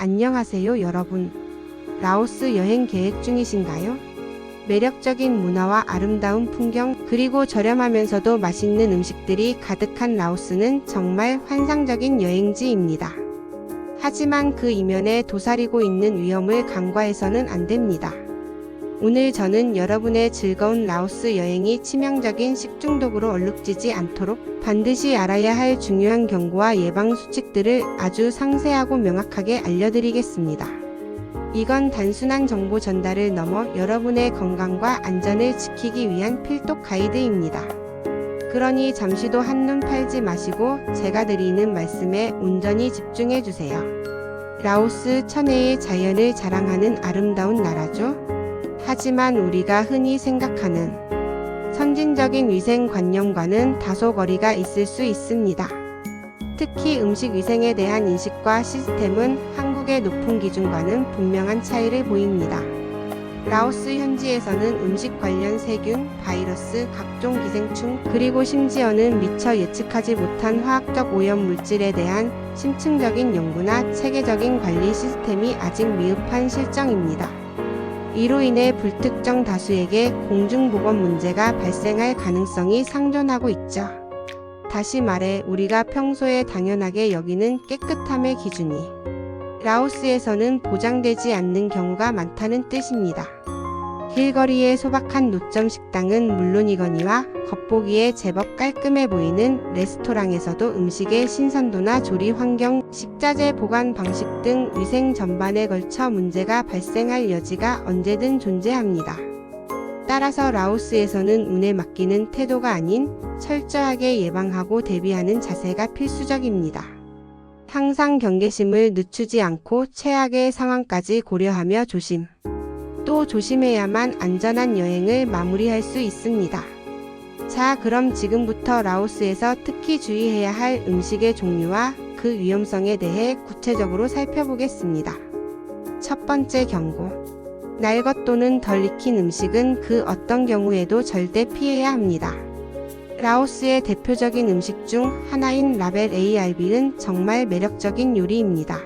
안녕하세요 여러분. 라오스 여행 계획 중이신가요? 매력적인 문화와 아름다운 풍경, 그리고 저렴하면서도 맛있는 음식들이 가득한 라오스는 정말 환상적인 여행지입니다. 하지만 그 이면에 도사리고 있는 위험을 간과해서는 안 됩니다. 오늘 저는 여러분의 즐거운 라오스 여행이 치명적인 식중독으로 얼룩지지 않도록 반드시 알아야 할 중요한 경고와 예방 수칙들을 아주 상세하고 명확하게 알려드리겠습니다. 이건 단순한 정보 전달을 넘어 여러분의 건강과 안전을 지키기 위한 필독 가이드입니다. 그러니 잠시도 한눈 팔지 마시고 제가 드리는 말씀에 온전히 집중해주세요. 라오스 천혜의 자연을 자랑하는 아름다운 나라죠. 하지만 우리가 흔히 생각하는 선진적인 위생관념과는 다소 거리가 있을 수 있습니다. 특히 음식 위생에 대한 인식과 시스템은 한국의 높은 기준과는 분명한 차이를 보입니다. 라오스 현지에서는 음식 관련 세균, 바이러스, 각종 기생충, 그리고 심지어는 미처 예측하지 못한 화학적 오염 물질에 대한 심층적인 연구나 체계적인 관리 시스템이 아직 미흡한 실정입니다. 이로 인해 불특정 다수에게 공중보건 문제가 발생할 가능성이 상존하고 있죠. 다시 말해 우리가 평소에 당연하게 여기는 깨끗함의 기준이 라오스에서는 보장되지 않는 경우가 많다는 뜻입니다. 길거리의 소박한 노점 식당은 물론이거니와 겉보기에 제법 깔끔해 보이는 레스토랑에서도 음식의 신선도나 조리 환경, 식자재 보관 방식 등 위생 전반에 걸쳐 문제가 발생할 여지가 언제든 존재합니다. 따라서 라오스에서는 운에 맡기는 태도가 아닌 철저하게 예방하고 대비하는 자세가 필수적입니다. 항상 경계심을 늦추지 않고 최악의 상황까지 고려하며 또 조심해야만 안전한 여행을 마무리할 수 있습니다. 자, 그럼 지금부터 라오스에서 특히 주의해야 할 음식의 종류와 그 위험성에 대해 구체적으로 살펴보겠습니다. 첫 번째 경고. 날 것 또는 덜 익힌 음식은 그 어떤 경우에도 절대 피해야 합니다. 라오스의 대표적인 음식 중 하나인 라벨 ARB는 정말 매력적인 요리입니다.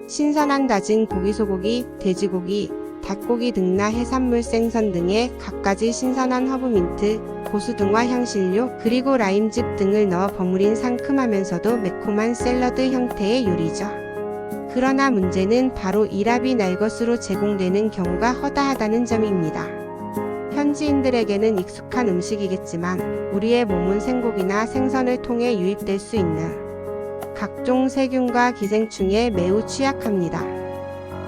신선한 다진 고기, 소고기, 돼지고기, 닭고기 등나 해산물, 생선 등의 갖가지 신선한 허브민트, 고수등화 향신료, 그리고 라임즙 등을 넣어 버무린 상큼하면서도 매콤한 샐러드 형태의 요리죠. 그러나 문제는 바로 이 랍이 날 것으로 제공되는 경우가 허다하다는 점입니다. 현지인들에게는 익숙한 음식이겠지만 우리의 몸은 생고기나 생선을 통해 유입될 수 있는 각종 세균과 기생충에 매우 취약합니다.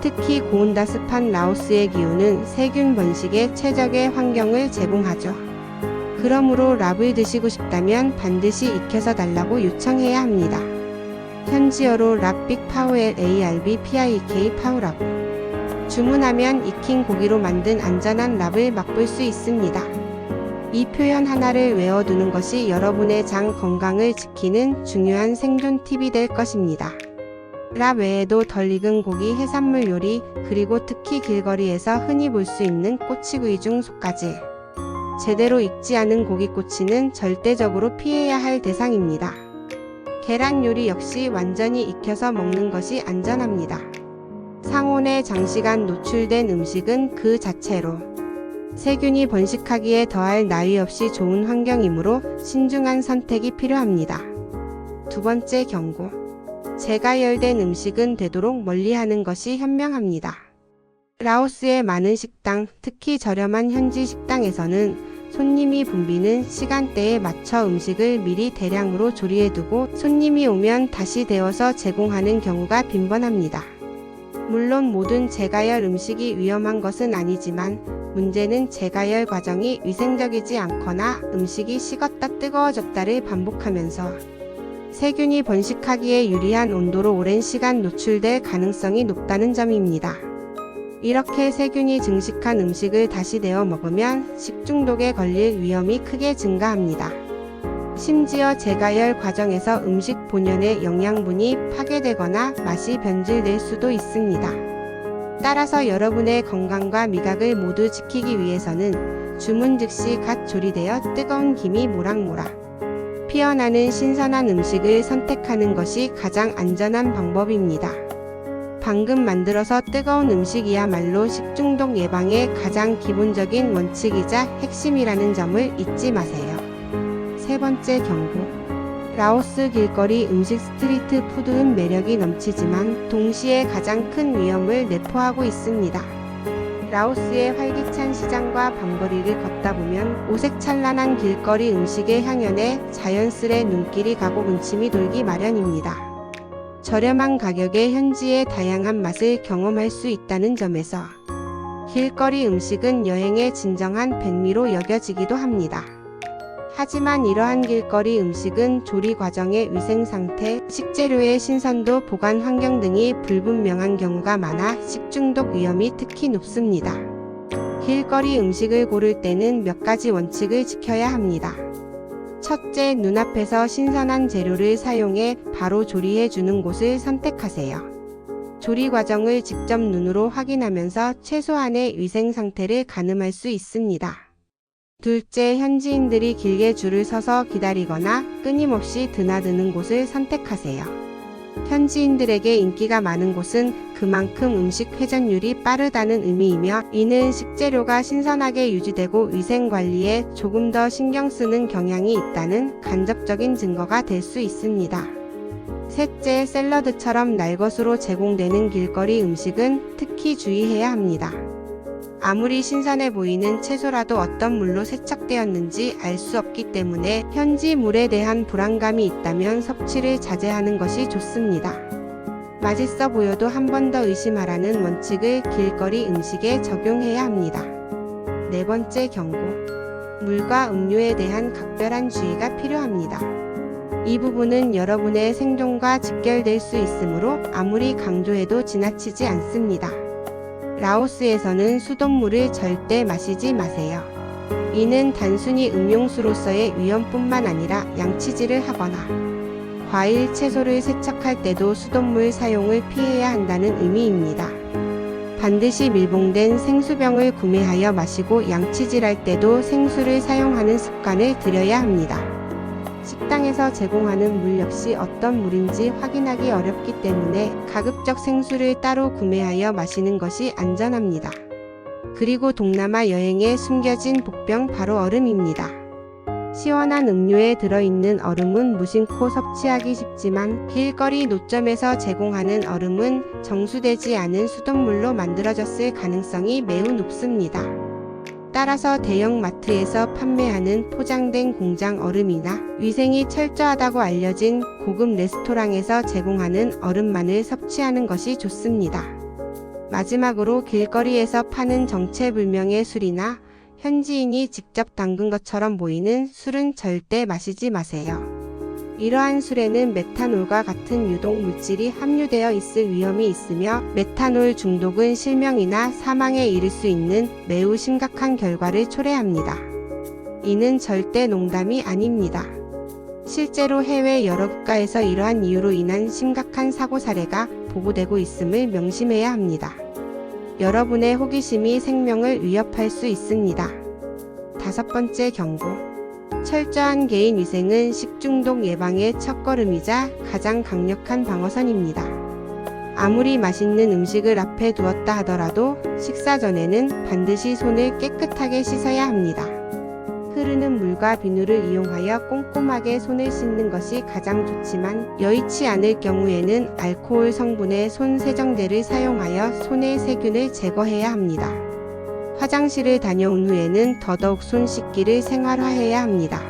특히 고온다습한 라오스의 기후는 세균 번식에 최적의 환경을 제공하죠. 그러므로 랍을 드시고 싶다면 반드시 익혀서 달라고 요청해야 합니다. 현지어로 랍빅 파우엘 ARB PIK 파우라고 주문하면 익힌 고기로 만든 안전한 랍을 맛볼 수 있습니다. 이 표현 하나를 외워두는 것이 여러분의 장 건강을 지키는 중요한 생존 팁이 될 것입니다. 랍 외에도 덜 익은 고기, 해산물 요리, 그리고 특히 길거리에서 흔히 볼 수 있는 꼬치구이 중 속까지 제대로 익지 않은 고기꼬치는 절대적으로 피해야 할 대상입니다. 계란 요리 역시 완전히 익혀서 먹는 것이 안전합니다. 상온에 장시간 노출된 음식은 그 자체로 세균이 번식하기에 더할 나위 없이 좋은 환경이므로 신중한 선택이 필요합니다. 두 번째 경고. 재가열된 음식은 되도록 멀리하는 것이 현명합니다. 라오스의 많은 식당, 특히 저렴한 현지 식당에서는 손님이 붐비는 시간대에 맞춰 음식을 미리 대량으로 조리해두고 손님이 오면 다시 데워서 제공하는 경우가 빈번합니다. 물론 모든 재가열 음식이 위험한 것은 아니지만 문제는 재가열 과정이 위생적이지 않거나 음식이 식었다 뜨거워졌다를 반복하면서 세균이 번식하기에 유리한 온도로 오랜 시간 노출될 가능성이 높다는 점입니다. 이렇게 세균이 증식한 음식을 다시 데워 먹으면 식중독에 걸릴 위험이 크게 증가합니다. 심지어 재가열 과정에서 음식 본연의 영양분이 파괴되거나 맛이 변질될 수도 있습니다. 따라서 여러분의 건강과 미각을 모두 지키기 위해서는 주문 즉시 갓 조리되어 뜨거운 김이 모락모락 피어나는 신선한 음식을 선택하는 것이 가장 안전한 방법입니다. 방금 만들어서 뜨거운 음식이야말로 식중독 예방의 가장 기본적인 원칙이자 핵심이라는 점을 잊지 마세요. 세 번째 경고. 라오스 길거리 음식 스트리트 푸드는 매력이 넘치지만 동시에 가장 큰 위험을 내포하고 있습니다. 라오스의 활기찬 시장과 밤거리를 걷다 보면 오색찬란한 길거리 음식의 향연에 자연스레 눈길이 가고 군침이 돌기 마련입니다. 저렴한 가격에 현지의 다양한 맛을 경험할 수 있다는 점에서 길거리 음식은 여행의 진정한 백미로 여겨지기도 합니다. 하지만 이러한 길거리 음식은 조리 과정의 위생 상태, 식재료의 신선도, 보관 환경 등이 불분명한 경우가 많아 식중독 위험이 특히 높습니다. 길거리 음식을 고를 때는 몇 가지 원칙을 지켜야 합니다. 첫째, 눈앞에서 신선한 재료를 사용해 바로 조리해 주는 곳을 선택하세요. 조리 과정을 직접 눈으로 확인하면서 최소한의 위생 상태를 가늠할 수 있습니다. 둘째, 현지인들이 길게 줄을 서서 기다리거나 끊임없이 드나드는 곳을 선택하세요. 현지인들에게 인기가 많은 곳은 그만큼 음식 회전율이 빠르다는 의미이며, 이는 식재료가 신선하게 유지되고 위생관리에 조금 더 신경 쓰는 경향이 있다는 간접적인 증거가 될 수 있습니다. 셋째, 샐러드처럼 날것으로 제공되는 길거리 음식은 특히 주의해야 합니다. 아무리 신선해 보이는 채소라도 어떤 물로 세척되었는지 알 수 없기 때문에 현지 물에 대한 불안감이 있다면 섭취를 자제하는 것이 좋습니다. 맛있어 보여도 한 번 더 의심하라는 원칙을 길거리 음식에 적용해야 합니다. 네 번째 경고. 물과 음료에 대한 각별한 주의가 필요합니다. 이 부분은 여러분의 생존과 직결될 수 있으므로 아무리 강조해도 지나치지 않습니다. 라오스에서는 수돗물을 절대 마시지 마세요. 이는 단순히 음용수로서의 위험뿐만 아니라 양치질을 하거나 과일, 채소를 세척할 때도 수돗물 사용을 피해야 한다는 의미입니다. 반드시 밀봉된 생수병을 구매하여 마시고 양치질할 때도 생수를 사용하는 습관을 들여야 합니다. 식당에서 제공하는 물 역시 어떤 물인지 확인하기 어렵기 때문에 가급적 생수를 따로 구매하여 마시는 것이 안전합니다. 그리고 동남아 여행에 숨겨진 복병, 바로 얼음입니다. 시원한 음료에 들어있는 얼음은 무심코 섭취하기 쉽지만 길거리 노점에서 제공하는 얼음은 정수되지 않은 수돗물로 만들어졌을 가능성이 매우 높습니다. 따라서 대형 마트에서 판매하는 포장된 공장 얼음이나 위생이 철저하다고 알려진 고급 레스토랑에서 제공하는 얼음만을 섭취하는 것이 좋습니다. 마지막으로 길거리에서 파는 정체불명의 술이나 현지인이 직접 담근 것처럼 보이는 술은 절대 마시지 마세요. 이러한 술에는 메탄올과 같은 유독 물질이 함유되어 있을 위험이 있으며, 메탄올 중독은 실명이나 사망에 이를 수 있는 매우 심각한 결과를 초래합니다. 이는 절대 농담이 아닙니다. 실제로 해외 여러 국가에서 이러한 이유로 인한 심각한 사고 사례가 보고되고 있음을 명심해야 합니다. 여러분의 호기심이 생명을 위협할 수 있습니다. 다섯 번째 경고. 철저한 개인 위생은 식중독 예방의 첫걸음이자 가장 강력한 방어선입니다. 아무리 맛있는 음식을 앞에 두었다 하더라도 식사 전에는 반드시 손을 깨끗하게 씻어야 합니다. 흐르는 물과 비누를 이용하여 꼼꼼하게 손을 씻는 것이 가장 좋지만, 여의치 않을 경우에는 알코올 성분의 손 세정제를 사용하여 손의 세균을 제거해야 합니다. 화장실을 다녀온 후에는 더더욱 손 씻기를 생활화해야 합니다.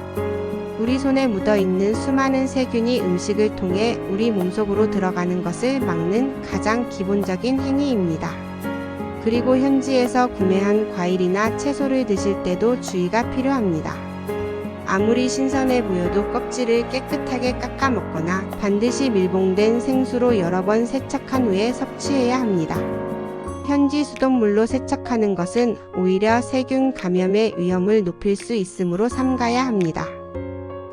우리 손에 묻어있는 수많은 세균이 음식을 통해 우리 몸속으로 들어가는 것을 막는 가장 기본적인 행위입니다. 그리고 현지에서 구매한 과일이나 채소를 드실 때도 주의가 필요합니다. 아무리 신선해 보여도 껍질을 깨끗하게 깎아 먹거나 반드시 밀봉된 생수로 여러 번 세척한 후에 섭취해야 합니다. 현지 수돗물로 세척하는 것은 오히려 세균 감염의 위험을 높일 수 있으므로 삼가야 합니다.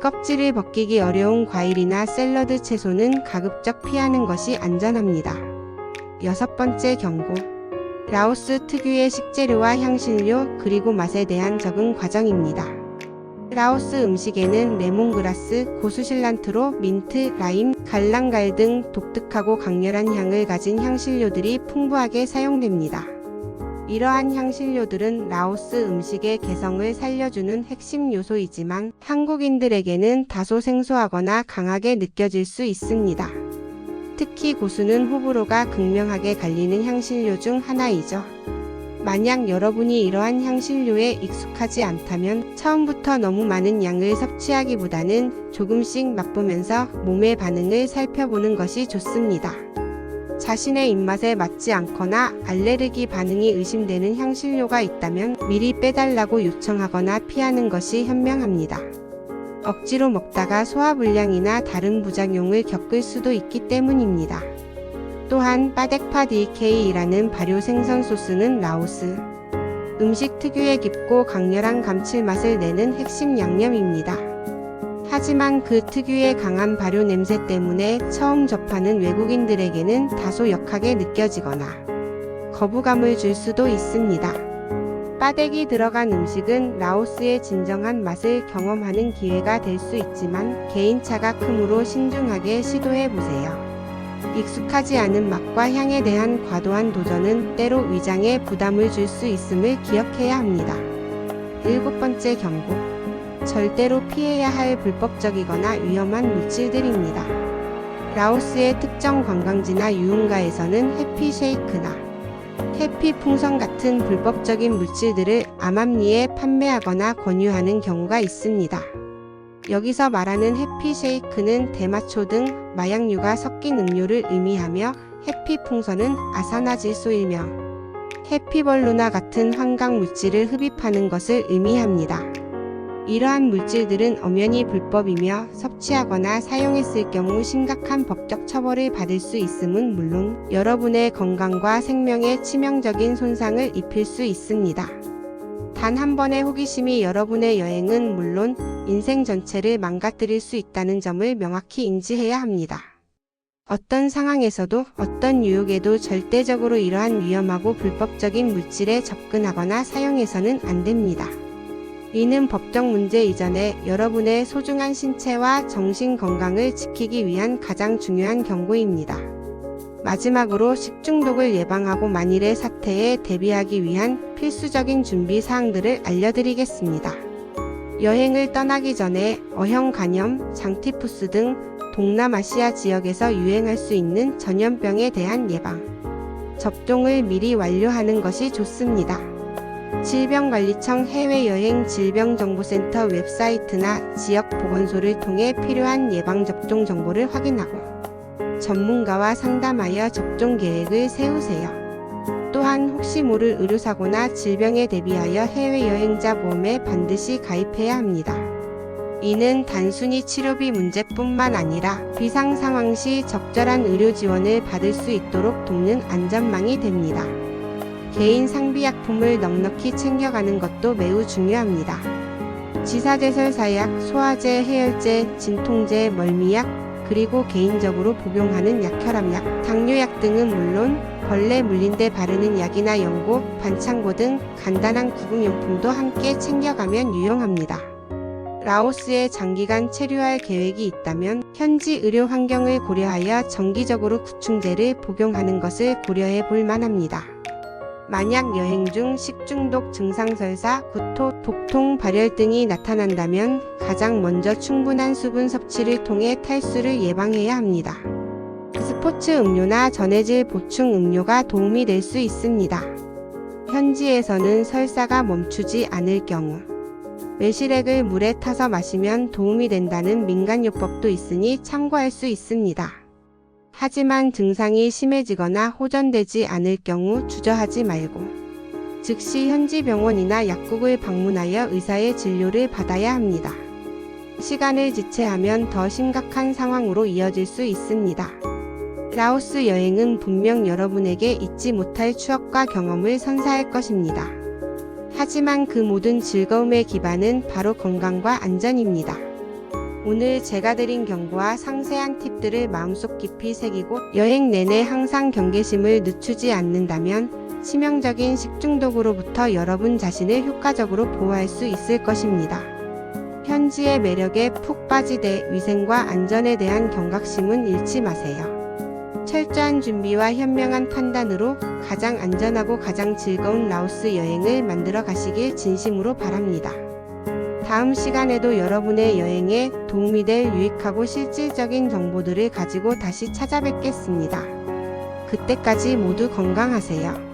껍질을 벗기기 어려운 과일이나 샐러드 채소는 가급적 피하는 것이 안전합니다. 여섯 번째 경고. 라오스 특유의 식재료와 향신료 그리고 맛에 대한 적응 과정입니다. 라오스 음식에는 레몬그라스, 고수실란트로, 민트, 라임, 갈랑갈 등 독특하고 강렬한 향을 가진 향신료들이 풍부하게 사용됩니다. 이러한 향신료들은 라오스 음식의 개성을 살려주는 핵심 요소이지만 한국인들에게는 다소 생소하거나 강하게 느껴질 수 있습니다. 특히 고수는 호불호가 극명하게 갈리는 향신료 중 하나이죠. 만약 여러분이 이러한 향신료에 익숙하지 않다면 처음부터 너무 많은 양을 섭취하기보다는 조금씩 맛보면서 몸의 반응을 살펴보는 것이 좋습니다. 자신의 입맛에 맞지 않거나 알레르기 반응이 의심되는 향신료가 있다면 미리 빼달라고 요청하거나 피하는 것이 현명합니다. 억지로 먹다가 소화불량이나 다른 부작용을 겪을 수도 있기 때문입니다. 또한 빠덱파 DK이라는 발효 생선 소스는 라오스 음식 특유의 깊고 강렬한 감칠맛을 내는 핵심 양념입니다. 하지만 그 특유의 강한 발효 냄새 때문에 처음 접하는 외국인들에게는 다소 역하게 느껴지거나 거부감을 줄 수도 있습니다. 빠덱이 들어간 음식은 라오스의 진정한 맛을 경험하는 기회가 될 수 있지만 개인차가 크므로 신중하게 시도해보세요. 익숙하지 않은 맛과 향에 대한 과도한 도전은 때로 위장에 부담을 줄 수 있음을 기억해야 합니다. 7번째 경고. 절대로 피해야 할 불법적이거나 위험한 물질들입니다. 라오스의 특정 관광지나 유흥가에서는 해피쉐이크나 해피풍선 같은 불법적인 물질들을 암암리에 판매하거나 권유하는 경우가 있습니다. 여기서 말하는 해피쉐이크는 대마초 등 마약류가 섞인 음료를 의미하며 해피풍선은 아산화질소이며 해피벌루나 같은 환각 물질을 흡입하는 것을 의미합니다. 이러한 물질들은 엄연히 불법이며 섭취하거나 사용했을 경우 심각한 법적 처벌을 받을 수 있음은 물론 여러분의 건강과 생명에 치명적인 손상을 입힐 수 있습니다. 단 한 번의 호기심이 여러분의 여행은 물론 인생 전체를 망가뜨릴 수 있다는 점을 명확히 인지해야 합니다. 어떤 상황에서도 어떤 유혹에도 절대적으로 이러한 위험하고 불법적인 물질에 접근하거나 사용해서는 안 됩니다. 이는 법적 문제 이전에 여러분의 소중한 신체와 정신 건강을 지키기 위한 가장 중요한 경고입니다. 마지막으로 식중독을 예방하고 만일의 사태에 대비하기 위한 필수적인 준비 사항들을 알려드리겠습니다. 여행을 떠나기 전에 어형 간염, 장티푸스 등 동남아시아 지역에서 유행할 수 있는 전염병에 대한 예방, 접종을 미리 완료하는 것이 좋습니다. 질병관리청 해외여행 질병정보센터 웹사이트나 지역보건소를 통해 필요한 예방접종 정보를 확인하고 전문가와 상담하여 접종 계획을 세우세요. 또한 혹시 모를 의료사고나 질병에 대비하여 해외여행자 보험에 반드시 가입해야 합니다. 이는 단순히 치료비 문제뿐만 아니라 비상상황 시 적절한 의료 지원을 받을 수 있도록 돕는 안전망이 됩니다. 개인 상비약품을 넉넉히 챙겨가는 것도 매우 중요합니다. 지사제설사약, 소화제, 해열제, 진통제, 멀미약, 그리고 개인적으로 복용하는 약혈압약, 당뇨약 등은 물론 벌레 물린 데 바르는 약이나 연고, 반창고 등 간단한 구급용품도 함께 챙겨가면 유용합니다. 라오스에 장기간 체류할 계획이 있다면 현지 의료 환경을 고려하여 정기적으로 구충제를 복용하는 것을 고려해 볼 만합니다. 만약 여행 중 식중독 증상 설사, 구토, 복통, 발열 등이 나타난다면 가장 먼저 충분한 수분 섭취를 통해 탈수를 예방해야 합니다. 스포츠 음료나 전해질 보충 음료가 도움이 될 수 있습니다. 현지에서는 설사가 멈추지 않을 경우 매실액을 물에 타서 마시면 도움이 된다는 민간요법도 있으니 참고할 수 있습니다. 하지만 증상이 심해지거나 호전되지 않을 경우 주저하지 말고 즉시 현지 병원이나 약국을 방문하여 의사의 진료를 받아야 합니다. 시간을 지체하면 더 심각한 상황으로 이어질 수 있습니다. 라오스 여행은 분명 여러분에게 잊지 못할 추억과 경험을 선사할 것입니다. 하지만 그 모든 즐거움의 기반은 바로 건강과 안전입니다. 오늘 제가 드린 경고와 상세한 팁들을 마음속 깊이 새기고 여행 내내 항상 경계심을 늦추지 않는다면 치명적인 식중독으로부터 여러분 자신을 효과적으로 보호할 수 있을 것입니다. 현지의 매력에 푹 빠지되 위생과 안전에 대한 경각심은 잃지 마세요. 철저한 준비와 현명한 판단으로 가장 안전하고 가장 즐거운 라오스 여행을 만들어 가시길 진심으로 바랍니다. 다음 시간에도 여러분의 여행에 도움이 될 유익하고 실질적인 정보들을 가지고 다시 찾아뵙겠습니다. 그때까지 모두 건강하세요.